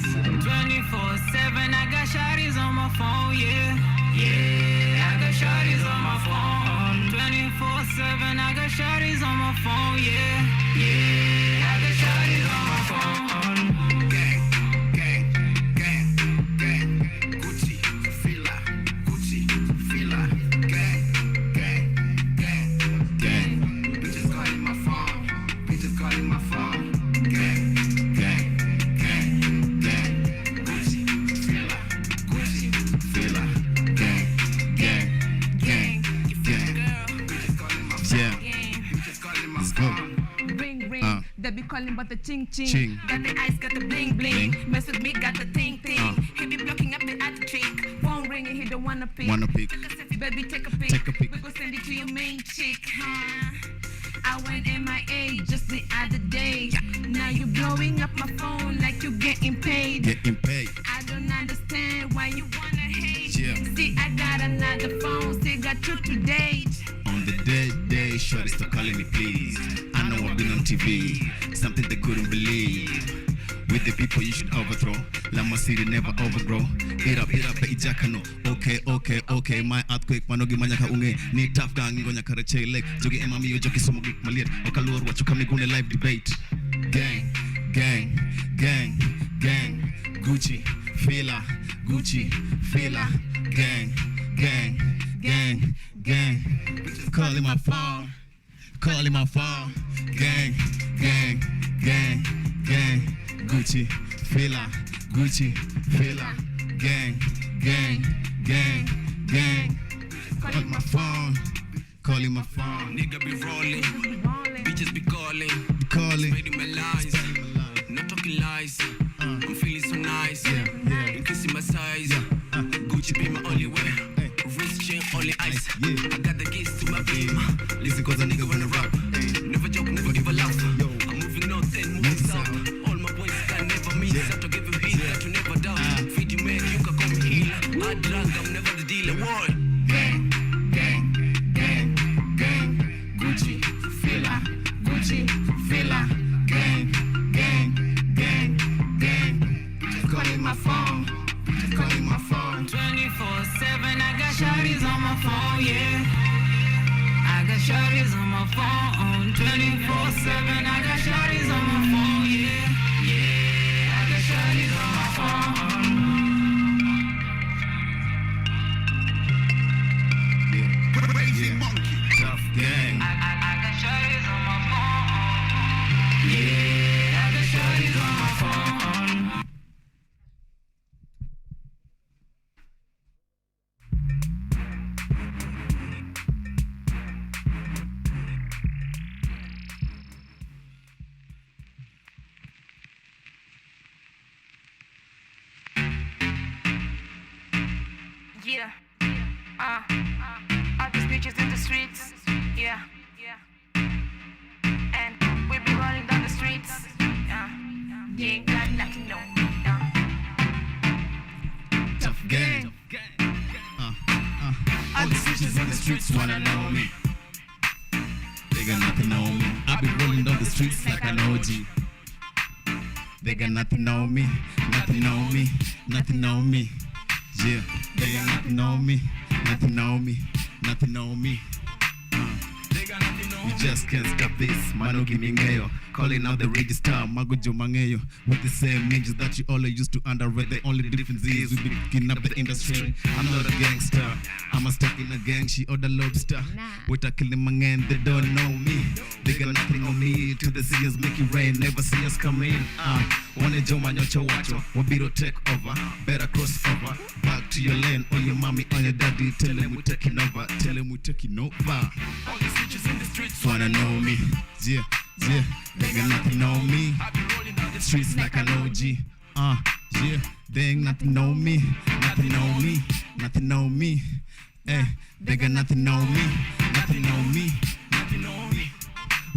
24/7, I got shawties on my phone, yeah. Yeah, I got shawties on my phone. 24/7, I got shawties on my phone, yeah. Yeah, I got shawties on my phone. Gang, gang, gang, gang. Gucci, fila, Gucci, fila. Gang, gang, gang, gang. Bitches calling my phone. Bitches calling my phone. Gang, gang, gang, gang. Gucci, fila, Gucci, fila. Gang, gang, gang, gang. Bitches calling my phone. Yeah. Bitches calling my Let's go. phone. Ring, ring. They be calling but the ching, ching. Ching. Got the eyes, got the bling, bling. Bling. Mess with me, got the ting, ting. He be blocking up the other trick. Phone ringing, he don't wanna pick. Wanna pick. Take a selfie, baby, take a pic. Take a pic. We go send it to your main chick, huh? I went MIA just the other day. Now you blowing up my phone like you getting paid. Getting paid. I don't understand why you wanna hate. Yeah. See, I got another phone, still got you to date. On the day, shorty stop calling me please. I know I've been on TV, something they couldn't believe. With the people you should overthrow, Lama City never overgrow. Hit up, ijakano. Okay, my earthquake, manogi manyaka unge. Ni tough gang, ngonya karache leg. Jogi emami yo joki sumo gik maliet. Okalor wachuka migune live debate. Gang, gang, gang, gang. Gucci, fila, Gucci, fila. Gang, gang, gang, gang. Calling my phone, calling my phone. Gang, gang, gang, gang. Gucci, fila, Gucci, fila. Gang, gang, gang, gang. Calling my phone, calling my phone. Nigga be rolling, bitches be calling, Calling. spreading my lies, not talking lies. I'm feeling so nice, increasing my size. Gucci be my only way, wrist chain only ice. I got the keys to my beam. Listen, cause a nigga wanna rap. Never joke, never give a laugh. I'm moving north and moving south. All my boys can never meet. Have to give a beat that you never doubt. Feed you man, you can call me healer. I drug, I'm never the dealer. Why? Gang, gang, gang, gang. Gucci, fila, Gucci, fila. Gang, gang, gang, gang. Calling my phone, calling my phone. 24/7, I got shawties on my phone, yeah. I got shawties on my phone. 24/7, I got shawties on my phone, yeah. Yeah, I got shawties on my phone. Crazy monkey. Tough gang. I got shawties on my phone. Yeah, I got shawties on my phone. Yeah. All these bitches in the streets. Yeah. And we be rolling down the streets. You ain't got nothing, no. Tough gang. All the bitches in the streets wanna know me. They got nothing on me. I be rolling down the streets like an OG. They got nothing on me, nothing on me, nothing on me. Yeah, they got nothing on me, nothing on me, nothing on me. You just can't stop this, mano gimingeyo. Calling out the register, magojo mangeyo. With the same ninjas that you all used to underrate. The only difference is we be picking up the industry. I'm not a gangster, I'm a stuck in a gang. She order lobster. With a killing mangan, they don't know me. They got nothing on me. To the seers make it rain, never see us come in. One joma nyocho wacho, wabiro take over. Better cross over, back to your lane. Or your mommy or your daddy, tell them we're taking over. Tell them we're taking over. All these bitches in the streets Wanna know me, yeah, they got nothing on me. I be rolling down the Streets like an OG, yeah, they ain't nothing on me, nothing on me, nothing on me. Hey, they got nothing on me, nothing on me, nothing on me.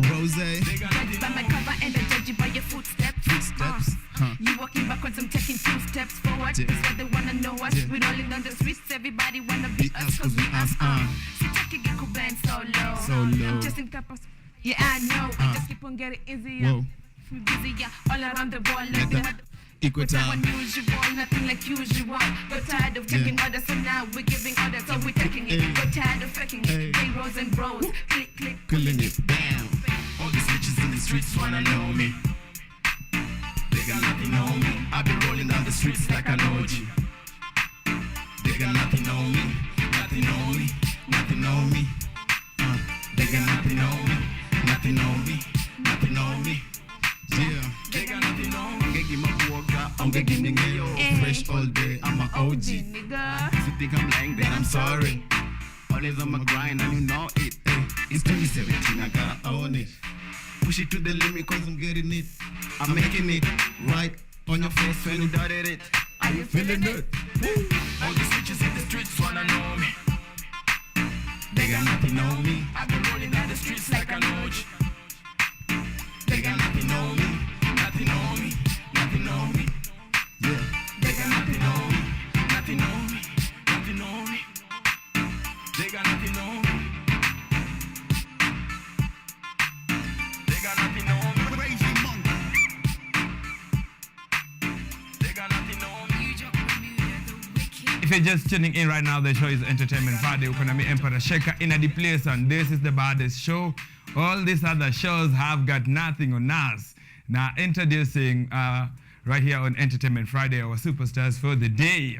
Rose, Judge by my cover and I judge you by your footsteps. Footsteps, You walking backwards, I'm taking 2 steps forward. Yeah. That's why they wanna know us. Yeah. We rolling down the streets, everybody wanna be Be us us, cause we us. us, See, Taki get cool band so low. So low. Just in campus. Yeah, I know. We just keep on getting easier. Whoa. We busy, yeah, all around the world. Like Like they that. had Equal time. Unusual, nothing like usual. Got tired of taking orders, so now we're giving orders, so we're taking it. Got tired of faking it. Heroes and bros, click, click, Cooling it down. All these bitches in the streets wanna know me. They got nothing on me. I be rolling down the streets like an OG. They got nothing on me. Nothing on me. Nothing on me. They got nothing on me. Nothing on me. Nothing on me. Yeah. They got nothing on me. Give my walker. I'm giving me fresh all day. I'm an OG. nigga. If you think I'm lying, then I'm sorry. Always on my grind and you know it. Hey, it's 2017, I gotta own it. Push it to the limit cause I'm getting it. I'm making it right on your face when you dotted it. Are you feeling it? Woo. All these bitches in the streets wanna know me. They got nothing on me. I've been rolling down the streets like an OG. They got nothing on me. Nothing on me. Nothing on me. Yeah. They got nothing on me. Nothing on me. Nothing on me. They got nothing on me. They got nothing on me. Crazy monk. They got nothing on me. If you're just tuning in right now, the show is Entertainment Friday. We're gonna be Emperor Shaker in the place, and this is the baddest show. All these other shows have got nothing on us. Now, introducing right here on Entertainment Friday, our superstars for the day.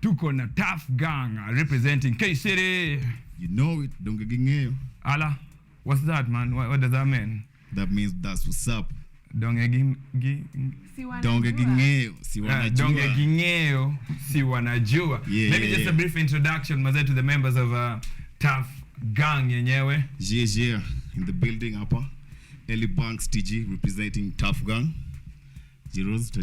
Tuko na Tuff Gang representing K-City. You know it. Don't get ngeo. Ala, what's that, man? What does that mean? That means that's what's up. Donge Don't get ngeo. Si wanajua. Donge gingeo, si wanajua. Yeah, Maybe yeah, just yeah. a brief introduction, maze, to the members of Tuff Gang yenyewe. Yeah, in the building hapa. Ellie Banks TG representing Tuff Gang. Zeros to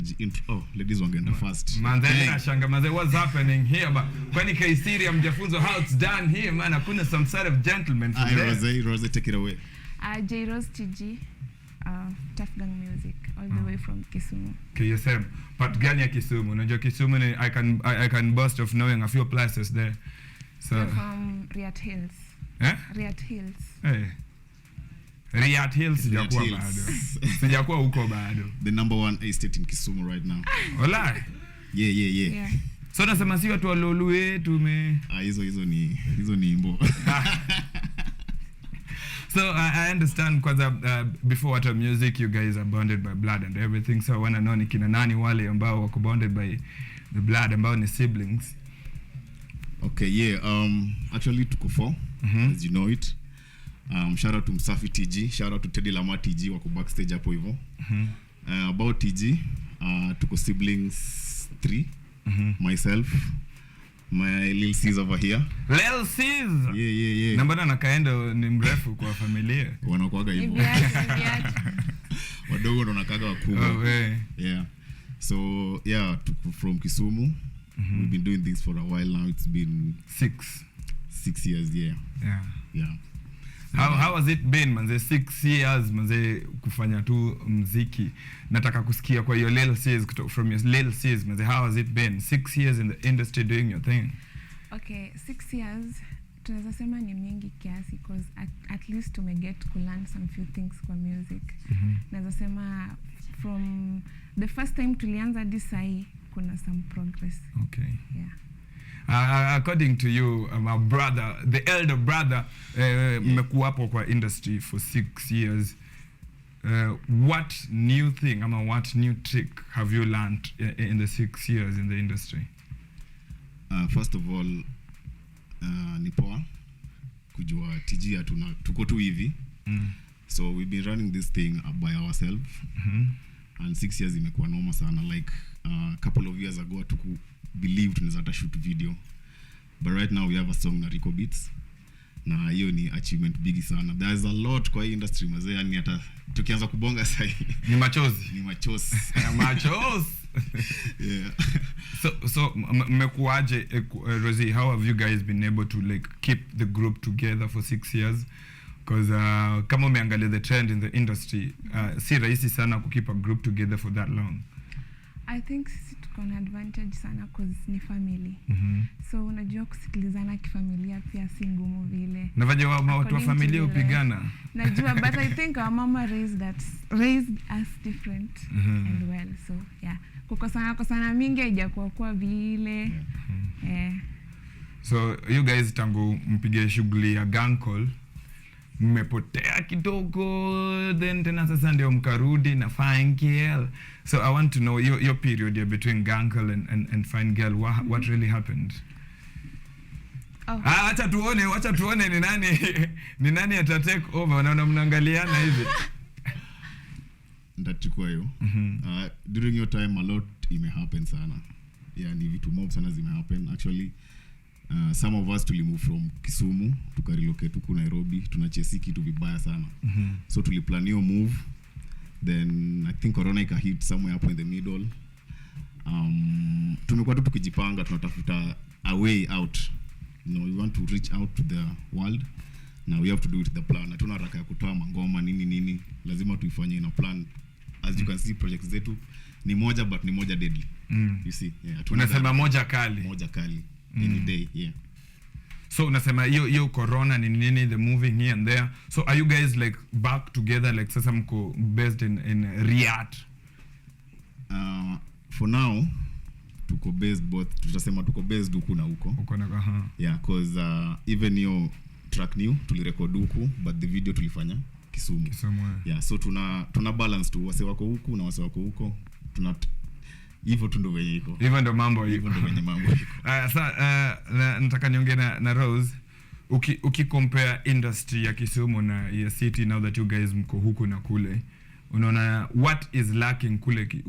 oh, ladies wangeenda first. Manze, nashanga maze, what's happening here? But kwani K-City amjafunzo how it's done here, man. Hakuna some sort of gentleman from there. Rose, take it away. J-Rose TG, Tuff Gang Music, all the way from Kisumu. KSM. But gani ya Kisumu? Unajua Kisumu ni, I can boast of knowing a few places there. So We're from Riat Hills. eh? Riat Hills. Hey. Riat Hills sijakuwa Hills. bado. Sijakuwa huko bado. The number one estate in Kisumu right now. Walai. Yeah. So nasema si watu wa Lolue tume. Hizo ni imbo. So I understand kwanza before Water Music you guys are bonded by blood and everything. So I wanna know ni kina nani wale ambao wako bonded by the blood ambao ni siblings. Okay, yeah. Actually tuko 4, as you know it. Shout out to Msafi TG, shout out to Teddy Lama TG wako backstage hapo hivyo. About TG, tuko siblings 3. Myself, my little sis over here. Lil Sis. Yeah. Nambana na kaendo ni mrefu kwa familia. Wanakuaga hivyo. Wadogo ndo nakaga wakubwa. Oh, hey. Yeah. So, yeah, tuko from Kisumu. We've been doing this for a while now. It's been 6 years, yeah. How has it been, manze? 6 years, manze, kufanya tu mziki. Nataka kusikia kwa your Lil Sis, from your Lil Sis, manze, how has it been? 6 years in the industry doing your thing. Okay, 6 years, tunaweza sema ni mingi kiasi, because at least tumeget to learn some few things kwa music. Naweza sema from the first time tulianza hadi sahi kuna some progress. Okay. Yeah. According to you, my brother, the elder brother, mmekuwa hapo kwa industry for 6 years. What new thing, what new trick have you learned in the 6 years in the industry? First of all, ni poa kujua TG tuko tu hivi. So we've been running this thing by ourselves. And 6 years imekuwa noma sana. Like a couple of years ago tuku believe tunaweza shoot video, but right now we have a song na Rico Beats, na hiyo ni achievement big sana. There's a lot kwa hii industry mazee, yani hata tukianza kubonga sasa ni machozi machozi. Yeah. So mmekuaje, Rosie, how have you guys been able to like keep the group together for 6 years? Because kama umeangalia the trend in the industry, si rahisi sana ku keep a group together for that long. I think sisi tuko na advantage sana cause ni family. So unajua kusikilizana kifamilia pia si ngumu vile. Na vaje watu wa familia upigana. Najua, but I think our mama raised us different and well. So yeah, kukosana mingi haijakuwa kwa vile. So you guys tangu mpige shughuli ya gang call mmepotea kidogo, then tena sasa ndio mkarudi na Fine Girl. So I want to know your period here between gang call and Fine Girl. What really happened? Acha tuone ni nani ata take over. Naona mnaangaliana hivi. Ndachukua hiyo. During your time a lot happen sana. Yeah, ni vitu mob sana happen actually. Some of us tulimove from Kisumu tukarelocate huku Nairobi, tunachesi kitu vibaya sana. So tuliplan hiyo move, then I think corona hit somewhere up in the middle. Tumekuwa tu tukijipanga, tunatafuta a way out. You know, we want to reach out to the world. Now we have to do it the plan. Hatuna haraka ya kutoa mangoma nini, lazima tuifanye in a plan. As you can see, projects zetu ni moja but ni moja deadly. You see, yeah. Unasema moja kali. Any day, yeah. So unasema hiyo corona ni nini, the moving here and there. So are you guys like back together, like sasa mko based in Riyadh? For now tuko based both, tutasema tuko based huku na huko. Uko na Yeah, cause even your track new tulirecord huku but the video tulifanya Kisumu. Yeah, so tuna balance tu, wase wako huku na wase wako huko. Hivyo tu ndo venye iko. Hivyo ndo mambo iko. Sasa nataka niongee na Rose. Compare industry ya Kisumu na ya city now that you guys mko huku na kule. Unaona what is lacking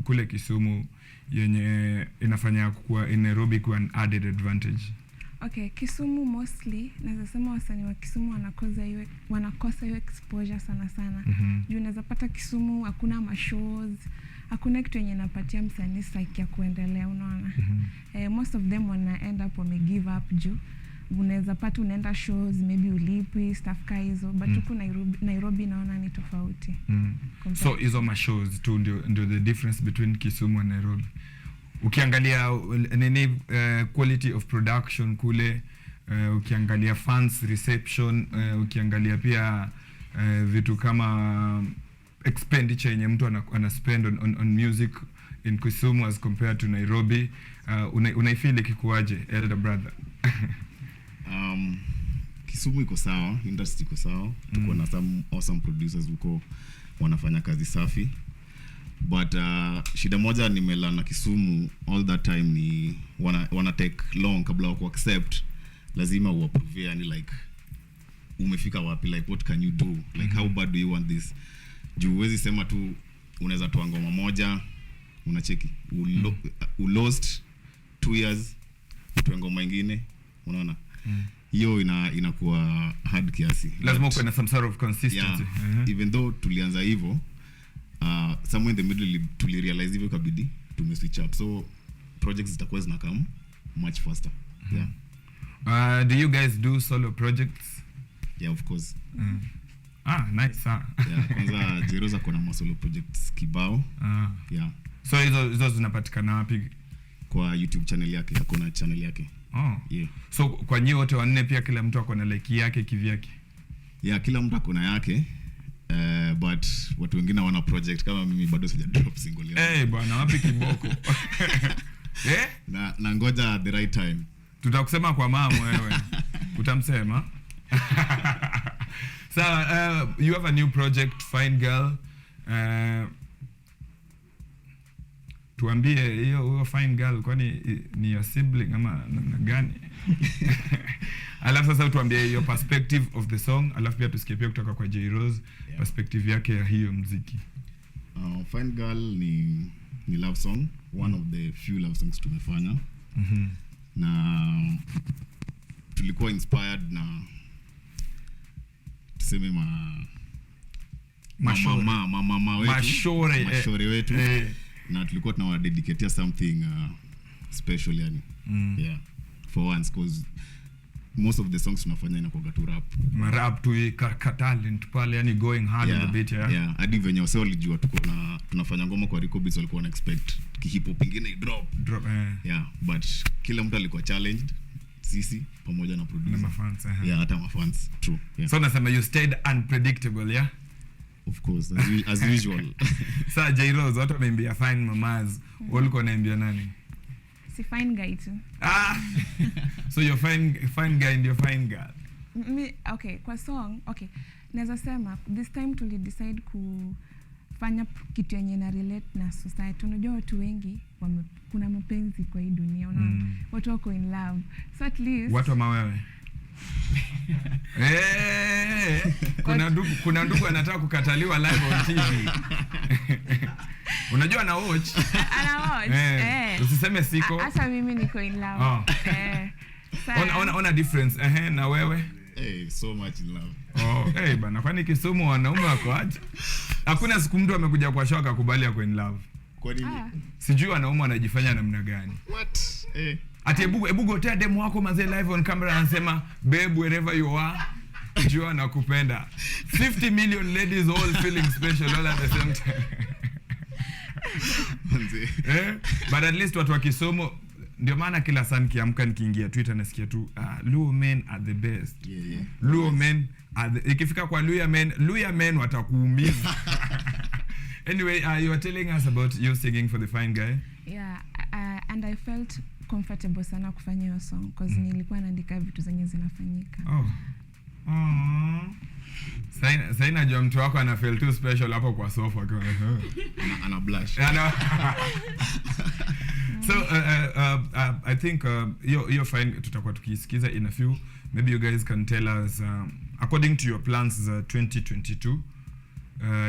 kule Kisumu yenye inafanya kuwa in Nairobi kuwa an added advantage? Okay, Kisumu mostly naweza sema wasanii wa Kisumu wanakosa hiyo exposure sana. Juu unaweza pata Kisumu hakuna mashows, hakuna kitu yenye inapatia msanii psyche ya kuendelea, unaona. Most of them wana end up wame give up juu unaweza pata unaenda shows maybe ulipwi stuff ka hizo, but huku Nairobi naona ni tofauti. So hizo mashows tu ndio the difference between Kisumu and Nairobi. Ukiangalia nini quality of production kule, ukiangalia fans reception, ukiangalia pia vitu kama expenditure yenye mtu ana spend on music in Kisumu as compared to Nairobi, unaifeel ikikuaje elder brother? Kisumu iko sawa, industry iko sawa. Tuko na some awesome producers huko wanafanya kazi safi. But shida moja nimelana Kisumu all that time ni wana take long kabla wa accept. Lazima uapprove, yani like umefika wapi, like what can you do, like how bad do you want this. Juu huwezi sema tu unaweza toa ngoma moja unacheki lost 2 years toa ngoma nyingine, unaona. Hiyo inakuwa hard kiasi. Lazima uwe na some sort of consistency. Yeah, even though tulianza hivyo somewhere in the middle tulirealize hivyo kabidi tumeswitch up, so projects zitakuwa zinakam much faster. Yeah. Do you guys do solo projects? Yeah, of course. Nice. Yeah, kwanza Jeroza kuna solo projects kibao. Yeah. So hizo zinapatikana wapi? Kwa YouTube channel yake, kuna channel yake. Yeah. So kwa nyinyi wote wanne pia kila mtu akona like yake kivyake? Yeah, kila mtu akona yake. But watu wengine wana project kama mimi bado sija drop single yangu. Bwana wapi kiboko? Na ngoja the right time. Tutakusema kwa mama wewe. Utamsema? So you have a new project, Fine Girl. Tuambie hiyo Fine Girl kwani ni your sibling ama namna gani? Alafu sasa tuambie your perspective of the song, alafu pia tusikie pia kutoka kwa J Rose perspective yake ya hiyo muziki. Fine Girl ni love song, one of the few love songs tumefanya. Na tulikuwa inspired na tuseme mashore wetu. Na tulikuwa tunawdedicatea something special yani. Yeah, for once, cause most of the songs tunafanya inakuwa tu rap. Rap tu talent pale, yani going hard on the beat, yeah. Hadi venye wase walijua tunafanya ngoma kwa Rico Beats, walikuwa na expect hip hop ingine drop. Yeah, but kila mtu alikuwa challenged, sisi pamoja na producer. Na mafans. Yeah, hata mafans. True. Yeah. So nasema you stayed unpredictable, yeah? Of course, as usual. Sasa J-Rose, watu wameimbia Fine Mamas, walikuwa wanaimbia nani? Si fine guy tu. So you're fine guy and you're fine girl. Okay, kwa song, okay. Naweza sema this time tuli decide kufanya kitu yenye na relate na society. Unajua watu wengi kuna mapenzi kwa hii dunia, unaona. Watu wako in love. So at least watu wa mawewe. Kuna ndugu anataka kukataliwa live on TV. Unajua ana watch. Usiseme siko. Hata mimi niko in love. Ona difference. Na wewe? So much in love. Bana, kwani Kisumu wanaume wako aje? Hakuna siku mtu amekuja kwa show akakubali ako in love. Kwa nini? Sijui wanaume wanajifanya namna gani. What? Ati ebu gotea demo wako mazee live on camera anasema babe wherever you are, jua nakupenda. 50 million ladies all feeling special all at the same time. But at least watu wa Kisumu, ndio maana kila saa nikiamka nikiingia Twitter nasikia tu Luo men are the best. Yeah. Luo men are the, ikifika kwa Luya men watakuumiza. Anyway, you were telling us about you singing for the fine guy. Yeah, and I felt comfortable sana kufanya hiyo song because nilikuwa naandika vitu zenye zinafanyika. Sasa najua mtu wako ana feel too special hapo kwa sofa kwa ana blush. So I think you're fine, tutakuwa tukisikiza in a few. Maybe you guys can tell us according to your plans 2022,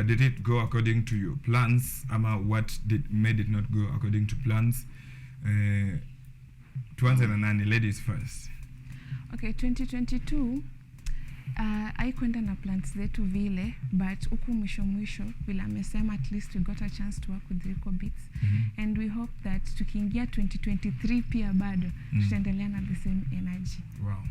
did it go according to your plans ama what made it not go according to plans? Tuanze na nani, ladies first. Okay, 2022 haikwenda na plans zetu vile, but huku mwisho vile amesema, at least we got a chance to work with Rico Beats. And we hope that tukiingia 2023 pia bado tutaendelea na the same energy. Wow.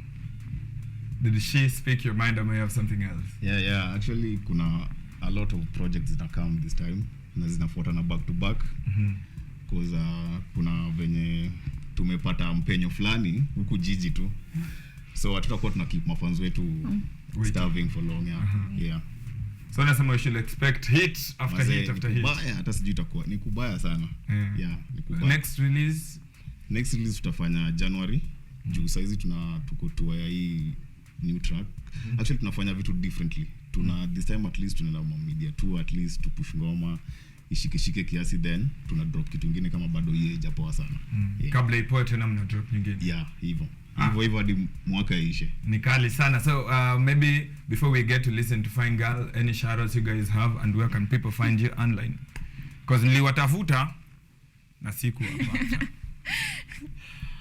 Did she speak your mind or may you have something else? Yeah, actually kuna a lot of projects that come this time na zinafuatana back to back. Because kuna venye tumepata mpenyo fulani huku jiji tu. So hatutakuwa tuna keep mafans wetu starving for long. Yeah. So nasema we should expect hit after hit after hit. Kubaya, hata sijui itakuwa ni kubaya sana. Yeah, ni kubaya. Next release tutafanya January. Juu saizi tuko tour ya hii new track. Actually tunafanya vitu differently. This time at least tunaenda media tour, at least to push ngoma ishike kiasi, then tuna drop kitu kingine kama bado hii haijapoa sana. Kabla ipoe tena mna drop nyingine. Yeah, hivyo hadi mwaka ishe. Ni kali sana. So maybe before we get to listen to Fine Girl, any shoutouts you guys have and where can people find you online? Because niliwatafuta na siku hapa.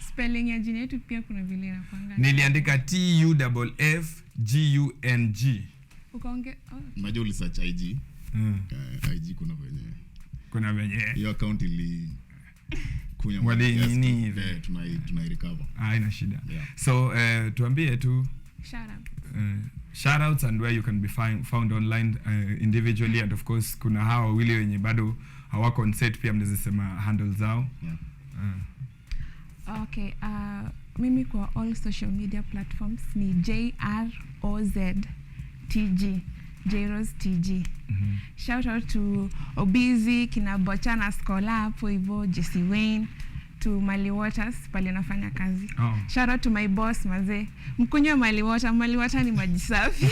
Spelling ya jina yetu pia kuna vile inapanga. Niliandika TUFFGUNG. Ukaonge unajua ulisearch IG. IG kuna venye hiyo account ili kunya wali nini tuna recover. Haina shida. So tuambie tu shoutouts and where you can be found online individually, and of course kuna hawa wawili wenye bado hawako on set pia mnaweza sema handles zao. Okay, mimi kwa all social media platforms ni JROZTG, J-Rose TG. Shout out to Obizi, kina Bochana Scholar hapo hivyo, Jesse Wayne, to Mali Waters pale nafanya kazi. Shout out to my boss mazee. Mkunywe Mali Water ni maji safi. I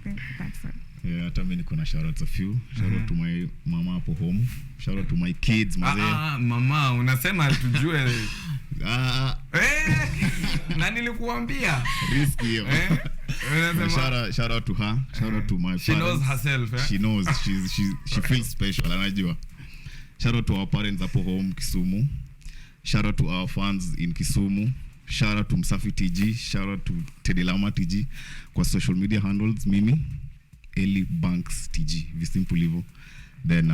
think that's all. Yeah, hata mimi niko na shout outs a few. Shout out to my mama hapo home. Shout out to my kids mazee. Mama unasema tujue. Na nilikuambia risky hiyo. Shout out to her. Shout out to my parents. She knows herself. She knows she feels special, anajua. Shout out to our parents hapo home Kisumu. Shout out to our fans in Kisumu. Shout out to Msafi TG. Shout out to Tedelama TG. Kwa social media handles mimi Eli Banks TG, simple hivyo. Then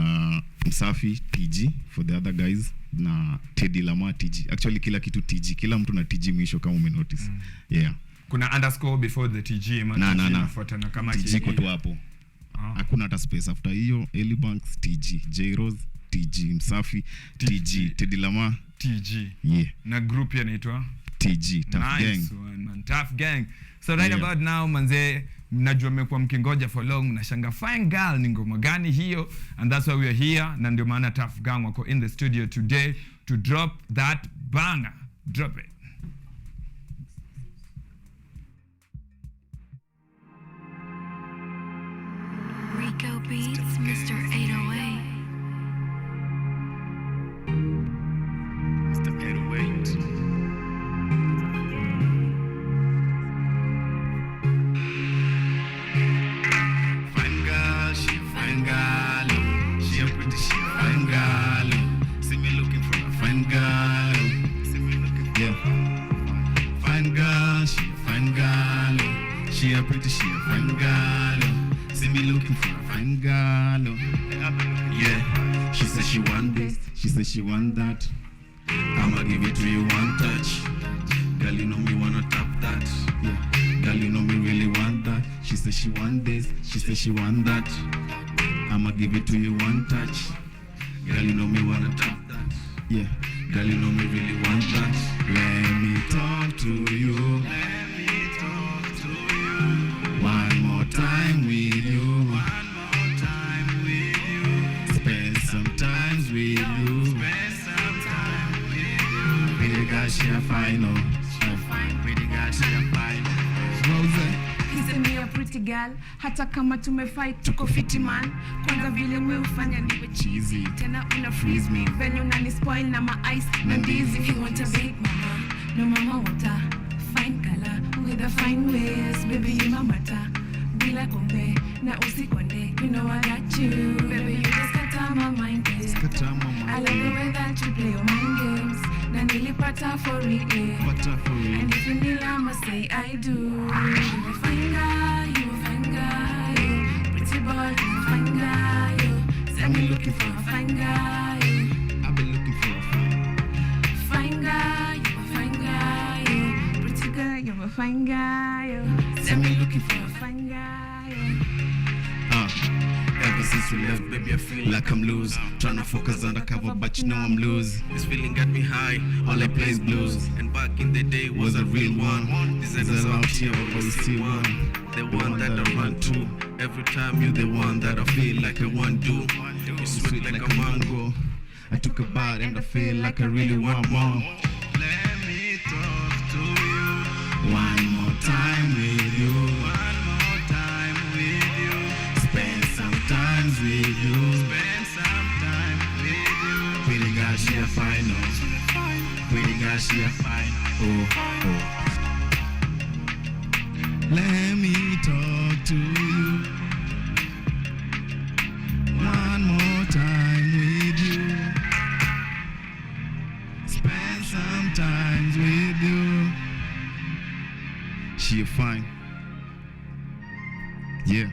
Msafi TG for the other guys na Teddy Lama TG. Actually kila kitu TG, kila mtu na TG mwisho kama umenotice. Yeah. Kuna underscore before the TG na kama TG kwa tu hapo. Hakuna hata space after hiyo. Elibanks TG, J Rose TG, Msafi TG, Teddy Lama TG. Yeah. Na group inaitwa TG, Tuff Gang. Nice one, man. Tuff Gang. So right about now manze, mnajua mmekuwa mkingoja for long, mnashanga Fine Girl ni ngoma gani hiyo, and that's why we are here. Na ndio maana Tuff Gang wako in the studio today to drop that banger. Drop it. Rico Beats, Mr. 808. Mr. 808. Fine girl, she a fine girl. She a pretty, she a fine girl. See me looking for a fine girl. See me looking for yeah. Fine girl, she a fine girl. She a pretty, she a fine girl. See me looking for a fine girl. Yeah. She said she want this. She said she want that. I'ma give it to you one touch. Girl, you know me wanna tap that. Yeah. Girl, you know me really want that. She said she want this. She said she want that. I'ma give it to you one touch. Girl, you know me wanna tap that. Yeah. Girl, you know me really want that. Let me talk to you. Let me talk to you. One more time with you. One more time with you. Spend some time with you. Spend some time with you. Pretty girl, she a fine, oh. She a fine. Pretty girl, she a fine. Rose. Kise mi a pretty girl, hata kama tumefight tuko fiti man. Kwanza vile mwe ufanya niwe cheesy, tena una freeze me. Venye unani spoil na ma ice na ndizi. If you want a big mama, no mama want a fine color with a fine waist. Baby you my matter, bila kombe na usikonde. You know I got you, baby you just got my mind. I like the way that you play your mind games. Na nilipata for real. And if you need I'ma say I do. You a fine guy, you a fine guy, you pretty boy, you a fine guy, you. Say me looking for a fine guy, you. I've been looking for a Fine guy, you a fine guy, you. Pretty girl, you a fine guy, you. Say me looking for a fine guy, you. Ever since we left, baby, I feel like I'm loose. Tryna focus undercover, but you know I'm loose. This feeling got me high. All I play is blues. And back in the day was a real one. Designers out here, but we see one. The one that I run to. Every time you the one that I feel like I want to. You sweet like a mango. I took a bite and I feel like I really want more. Let me talk to you. One more time with you. One more time with you. Spend some time with you. Spend some time with you. Pretty girl, she a fine, oh. Pretty girl, she a fine, oh, oh. Let me talk to you. One more time with you. Spend some time with you. She a fine. Yeah.